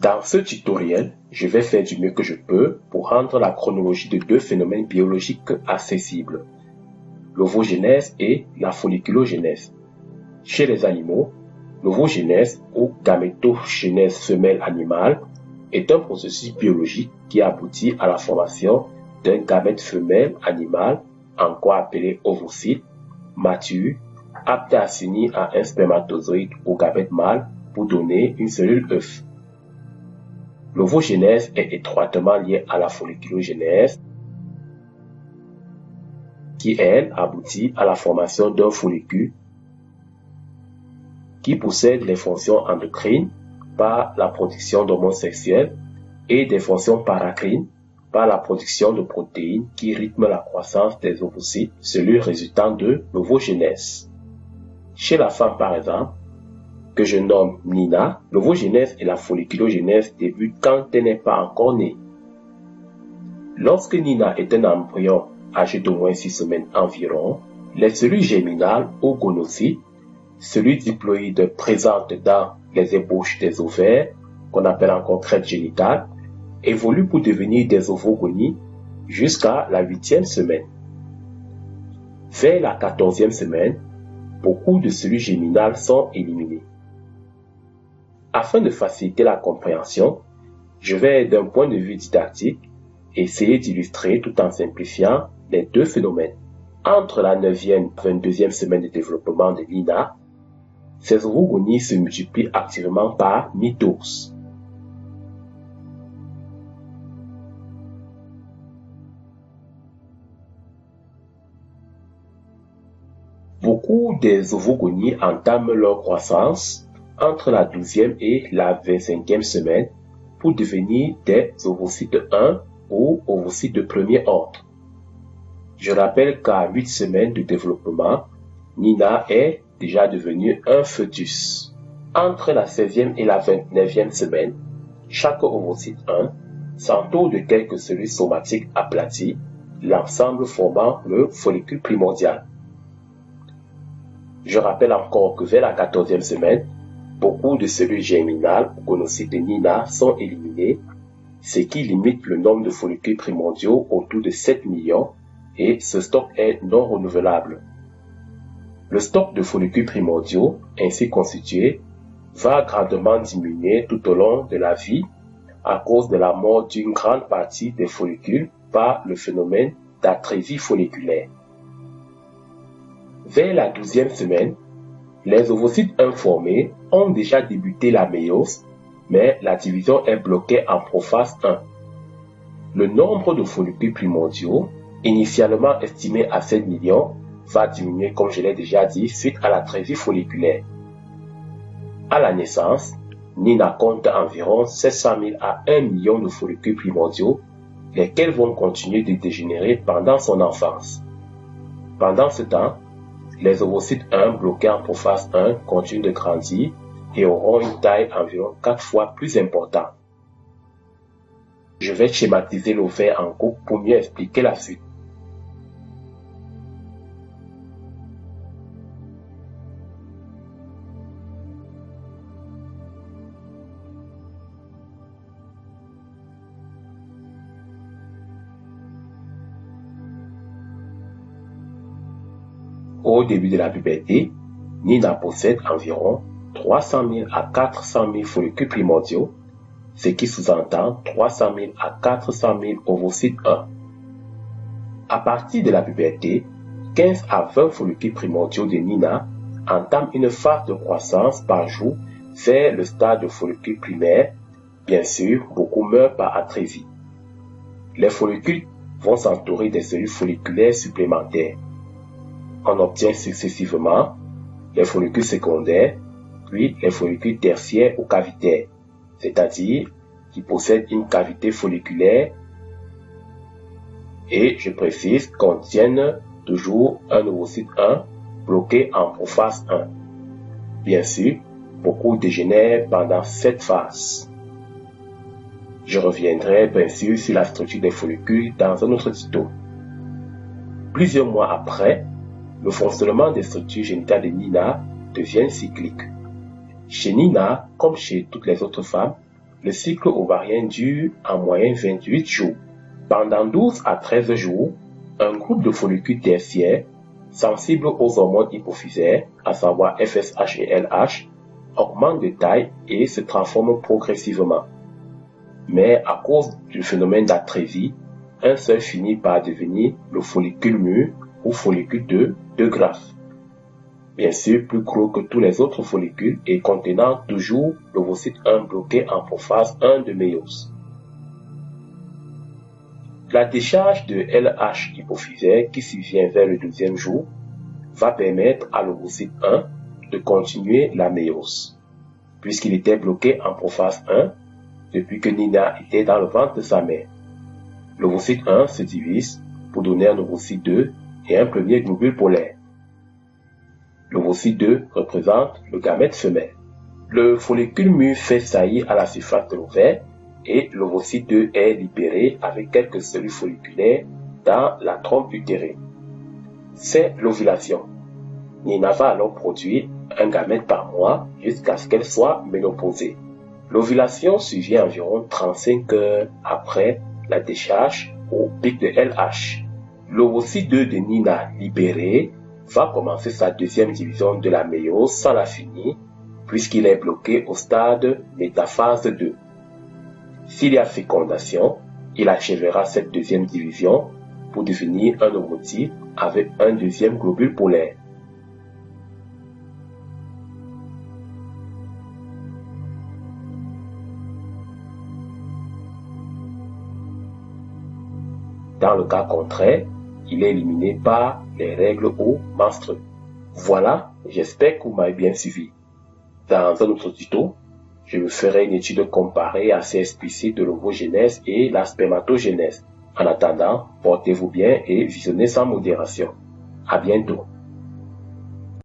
Dans ce tutoriel, je vais faire du mieux que je peux pour rendre la chronologie de deux phénomènes biologiques accessibles, l'ovogénèse et la folliculogenèse. Chez les animaux, l'ovogénèse ou gamétogénèse femelle animale est un processus biologique qui aboutit à la formation d'un gamète femelle animal, encore appelé ovocyte, mature, apte à s'unir à un spermatozoïde ou gamète mâle pour donner une cellule œuf. L'ovogénèse est étroitement liée à la folliculogenèse, qui, elle, aboutit à la formation d'un follicule qui possède les fonctions endocrines par la production d'hormones sexuels et des fonctions paracrines par la production de protéines qui rythment la croissance des ovocytes, celui résultant de l'ovogénèse. Chez la femme, par exemple, que je nomme Nina, l'ovogénèse et la folliculogenèse débutent quand elle n'est pas encore née. Lorsque Nina est un embryon âgé d'au moins 6 semaines environ, les cellules germinales ou gonocytes, cellules diploïdes présentes dans les ébauches des ovaires, qu'on appelle encore crête génitale, évoluent pour devenir des ovogonies jusqu'à la 8e semaine. Vers la 14e semaine, beaucoup de cellules germinales sont éliminées. Afin de faciliter la compréhension, je vais, d'un point de vue didactique, essayer d'illustrer tout en simplifiant les deux phénomènes. Entre la 9e et 22e semaine de développement de Nina, ces ovogonies se multiplient activement par mitose. Beaucoup des ovogonies entament leur croissance entre la 12e et la 25e semaine pour devenir des ovocytes 1 ou ovocytes de premier ordre. Je rappelle qu'à 8 semaines de développement, Nina est déjà devenue un fœtus. Entre la 16e et la 29e semaine, chaque ovocyte 1 s'entoure de quelques cellules somatiques aplaties, l'ensemble formant le follicule primordial. Je rappelle encore que vers la 14e semaine, beaucoup de cellules germinales ou gonocytes de Nina sont éliminées, ce qui limite le nombre de follicules primordiaux autour de 7 millions et ce stock est non renouvelable. Le stock de follicules primordiaux, ainsi constitué, va grandement diminuer tout au long de la vie à cause de la mort d'une grande partie des follicules par le phénomène d'atrésie folliculaire. Vers la 12e semaine, les ovocytes informés ont déjà débuté la méiose, mais la division est bloquée en prophase 1. Le nombre de follicules primordiaux, initialement estimé à 7 millions, va diminuer comme je l'ai déjà dit suite à l'atrésie folliculaire. À la naissance, Nina compte environ 700 000 à 1 million de follicules primordiaux, lesquels vont continuer de dégénérer pendant son enfance. Pendant ce temps, les ovocytes 1 bloqués en prophase 1 continuent de grandir et auront une taille environ 4 fois plus importante. Je vais schématiser l'ovaire en groupe pour mieux expliquer la suite. Au début de la puberté, Nina possède environ 300 000 à 400 000 follicules primordiaux, ce qui sous-entend 300 000 à 400 000 ovocytes 1. À partir de la puberté, 15 à 20 follicules primordiaux de Nina entament une phase de croissance par jour vers le stade de follicule primaire. Bien sûr, beaucoup meurent par atrésie. Les follicules vont s'entourer des cellules folliculaires supplémentaires. On obtient successivement les follicules secondaires, puis les follicules tertiaires ou cavitaires, c'est-à-dire qui possèdent une cavité folliculaire et, je précise, contiennent toujours un ovocyte 1 bloqué en prophase 1. Bien sûr, beaucoup dégénèrent pendant cette phase. Je reviendrai bien sûr sur la structure des follicules dans un autre tuto. Plusieurs mois après, le fonctionnement des structures génitales de Nina devient cyclique. Chez Nina, comme chez toutes les autres femmes, le cycle ovarien dure en moyenne 28 jours. Pendant 12 à 13 jours, un groupe de follicules tertiaires sensibles aux hormones hypophysaires, à savoir FSH et LH, augmente de taille et se transforme progressivement. Mais à cause du phénomène d'atrésie, un seul finit par devenir le follicule mûr ou follicule de Graaff. Bien sûr plus gros que tous les autres follicules et contenant toujours l'ovocyte 1 bloqué en prophase 1 de méiose. La décharge de LH hypophysaire qui survient vers le 12e jour va permettre à l'ovocyte 1 de continuer la méiose, puisqu'il était bloqué en prophase 1 depuis que Nina était dans le ventre de sa mère. L'ovocyte 1 se divise pour donner un ovocyte 2 et un premier globule polaire. L'ovocyte 2 représente le gamète femelle. Le follicule mûr fait saillie à la surface de l'ovaire et l'ovocyte 2 est libéré avec quelques cellules folliculaires dans la trompe utérine. C'est l'ovulation. Nina va alors produire un gamète par mois jusqu'à ce qu'elle soit ménopausée. L'ovulation survient environ 35 heures après la décharge au pic de LH. L'ovocyte 2 de Nina libéré va commencer sa deuxième division de la méiose sans la finir, puisqu'il est bloqué au stade métaphase 2. S'il y a fécondation, il achèvera cette deuxième division pour devenir un ovocyte avec un deuxième globule polaire. Dans le cas contraire, il est éliminé par les règles ou menstrues. Voilà, j'espère que vous m'avez bien suivi. Dans un autre tuto, je vous ferai une étude comparée assez explicite de l'ovogénèse et la spermatogénèse. En attendant, portez-vous bien et visionnez sans modération. À bientôt.